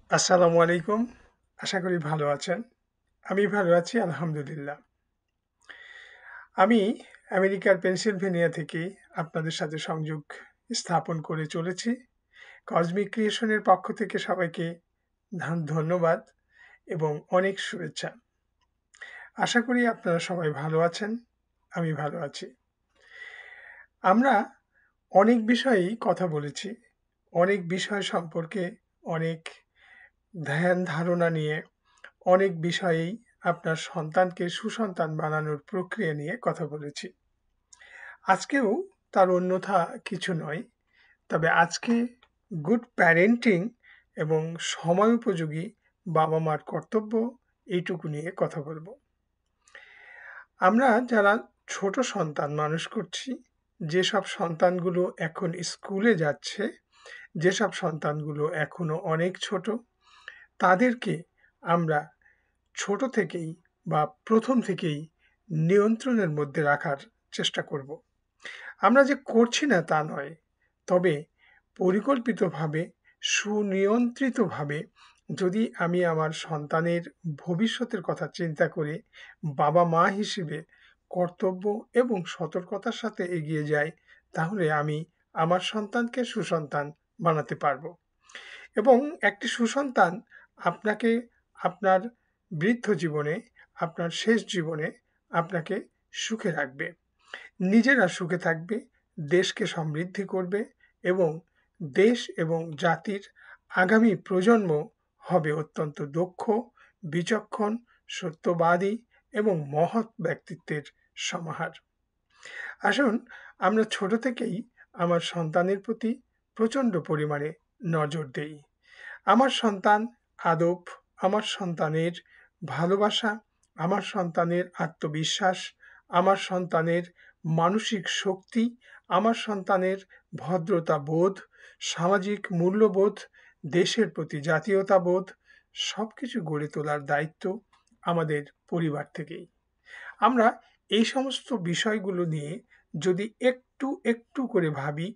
আসসালামু আলাইকুম। আশা করি ভালো আছেন। আমি ভালো আছি আলহামদুলিল্লাহ। আমি আমেরিকার পেনসিলভেনিয়া থেকে আপনাদের সাথে সংযোগ স্থাপন করে চলেছি। কসমিক ক্রিয়েশনের পক্ষ থেকে সবাইকে ধন্যবাদ এবং অনেক শুভেচ্ছা। আশা করি আপনারা সবাই ভালো আছেন। আমি ভালো আছি। আমরা অনেক বিষয়েই কথা বলেছি। অনেক বিষয় সম্পর্কে অনেক ধ্যান ধারণা নিয়ে অনেক বিষয়েই আপনার সন্তানকে সুসন্তান বানানোর প্রক্রিয়া নিয়ে কথা বলেছি। আজকেও তার অন্যথা কিছু নয়। তবে আজকে গুড প্যারেন্টিং এবং সময়োপযোগী বাবা-মার কর্তব্য এইটুকু নিয়ে কথা বলব। আমরা যারা ছোট সন্তান মানুষ করছি, যেসব সন্তানগুলো এখন স্কুলে যাচ্ছে, যেসব সন্তানগুলো এখনো অনেক ছোট, তাদেরকে আমরা ছোট থেকেই বা প্রথম থেকেই নিয়ন্ত্রণের মধ্যে রাখার চেষ্টা করব। আমরা যে করছি না তা নয়, তবে পরিকল্পিতভাবে সুনিয়ন্ত্রিতভাবে যদি আমি আমার সন্তানের ভবিষ্যতের কথা চিন্তা করে বাবা-মা হিসেবে কর্তব্য এবং সতর্কতার সাথে এগিয়ে যাই, তাহলে আমি আমার সন্তানকে সুসন্তান বানাতে পারব। এবং একটি সুসন্তান আপনাকে আপনার বৃদ্ধ জীবনে, আপনার শেষ জীবনে আপনাকে সুখে রাখবে। নিজেরা সুখে থাকবে, দেশকে সমৃদ্ধি করবে এবং দেশ এবং জাতির আগামী প্রজন্ম হবে অত্যন্ত দক্ষ, বিচক্ষণ, সত্যবাদী এবং মহৎ ব্যক্তিত্বের সমাহার। আসুন আমরা ছোট থেকেই আমার সন্তানের প্রতি প্রচণ্ড পরিমাণে নজর দেই। আমার সন্তান আদব, আমার সন্তানের ভালোবাসা, আমার সন্তানের আত্মবিশ্বাস, আমার সন্তানের মানসিক শক্তি, আমার সন্তানের ভদ্রতা বোধ, সামাজিক মূল্যবোধ, দেশের প্রতি জাতীয়তাবোধ সবকিছু গড়ে তোলার দায়িত্ব আমাদের পরিবার থেকেই। আমরা এই সমস্ত বিষয়গুলো নিয়ে যদি একটু একটু করে ভাবি,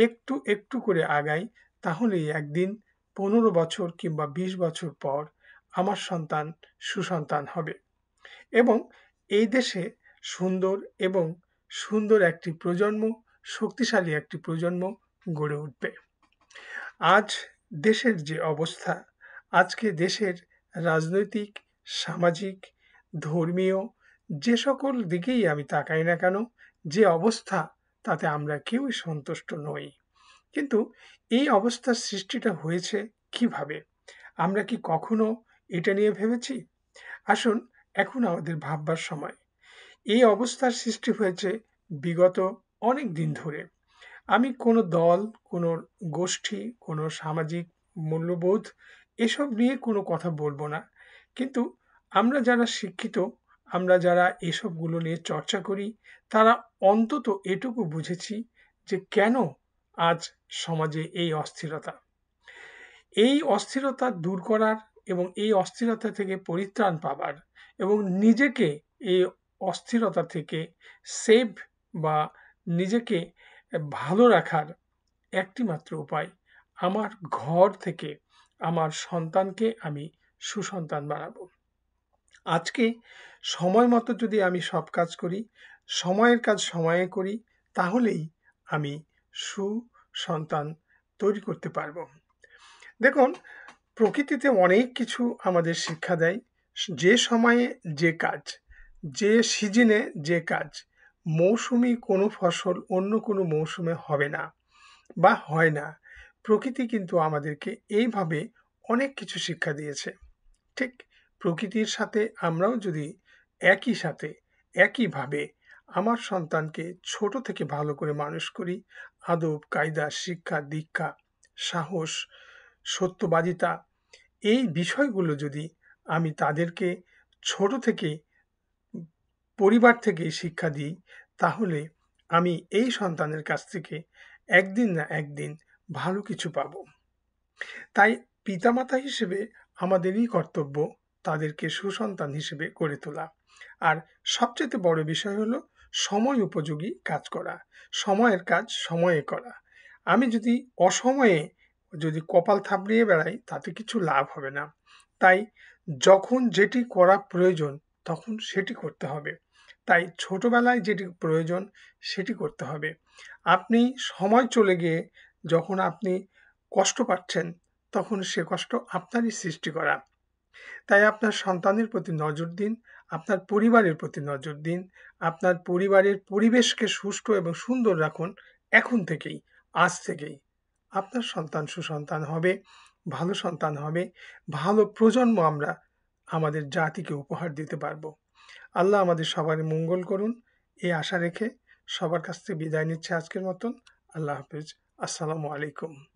একটু একটু করে আগাই, তাহলেই একদিন 15 বছর কিংবা 20 বছর পর আমার সন্তান সুসন্তান হবে এবং এই দেশে সুন্দর এবং সুন্দর একটি প্রজন্ম, শক্তিশালী একটি প্রজন্ম গড়ে উঠবে। আজ দেশের যে অবস্থা, আজকে দেশের রাজনৈতিক, সামাজিক, ধর্মীয় যে সকল দিকেই আমি তাকাই না কেন, যে অবস্থা তাতে আমরা কেউই সন্তুষ্ট নই। কিন্তু এই অবস্থার সৃষ্টিটা হয়েছে কিভাবে? আমরা কি কখনো এটা নিয়ে ভেবেছি? আসুন এখন আমাদের ভাববার সময়। এই অবস্থার সৃষ্টি হয়েছে বিগত অনেক দিন ধরে। আমি কোনো দল, কোনো গোষ্ঠী, কোনো সামাজিক মূল্যবোধ এসব নিয়ে কোনো কথা বলবো না। কিন্তু আমরা যারা শিক্ষিত, আমরা যারা এসবগুলো নিয়ে চর্চা করি, তারা অন্তত এটুকু বুঝেছি যে কেন আজ সমাজে এই অস্থিরতা। এই অস্থিরতা দূর করার এবং এই অস্থিরতা থেকে পরিত্রাণ পাবার এবং নিজেকে এই অস্থিরতা থেকে সেভ বা নিজেকে ভালো রাখার একটি মাত্র উপায়, আমার ঘর থেকে আমার সন্তানকে আমি সুসন্তান বানাবো। আজকে সময় মতো যদি আমি সব কাজ করি, সময়ের কাজ সময়ে করি, তাহলেই আমি সুসন্তান তৈরি করতে পারবো। দেখুন, প্রকৃতিতে অনেক কিছু আমাদের শিক্ষা দেয়। যে সময়ে যে কাজ, যে সিজনে যে কাজ, মৌসুমি কোনো ফসল অন্য কোনো মৌসুমে হবে না বা হয় না। প্রকৃতি কিন্তু আমাদেরকে এইভাবে অনেক কিছু শিক্ষা দিয়েছে। ঠিক প্রকৃতির সাথে আমরাও যদি একই সাথে একইভাবে আমার সন্তানকে ছোট থেকে ভালো করে মানুষ করি, আদব, কায়দা, শিক্ষা, দীক্ষা, সাহস, সত্যবাদিতা এই বিষয়গুলো যদি আমি তাদেরকে ছোট থেকে পরিবার থেকেই শিক্ষা দিই, তাহলে আমি এই সন্তানের কাছ থেকে একদিন না একদিন ভালো কিছু পাবো। তাই পিতামাতা হিসেবে আমাদেরই কর্তব্য তাদেরকে সুসন্তান হিসেবে গড়ে তোলা। আর সবচেয়ে বড় বিষয় হলো সময় উপযোগী কাজ করা, সময়ের কাজ সময়ে করা। আমি যদি অসময়ে যদি কপাল থাপড়িয়ে বেড়াই তাতে কিছু লাভ হবে না। তাই যখন যেটি করা প্রয়োজন তখন সেটি করতে হবে। তাই ছোটবেলায় যেটি প্রয়োজন সেটি করতে হবে। আপনি সময় চলে গিয়ে যখন আপনি কষ্ট পাচ্ছেন তখন সে কষ্ট আপনারই সৃষ্টি করা। তাই আপনার সন্তানের প্রতি নজর দিন, আপনার পরিবারের প্রতি নজর দিন, আপনার পরিবারের পরিবেশকে সুষ্ঠু এবং সুন্দর রাখুন এখন থেকেই, আজ থেকেই। আপনার সন্তান সুসন্তান হবে, ভালো সন্তান হবে, ভালো প্রজন্ম আমরা আমাদের জাতিকে উপহার দিতে পারব। আল্লাহ আমাদের সবার মঙ্গল করুন এই আশা রেখে সবার কাছ থেকে বিদায় নিচ্ছে আজকের মতন। আল্লাহ হাফেজ। আসসালামু আলাইকুম।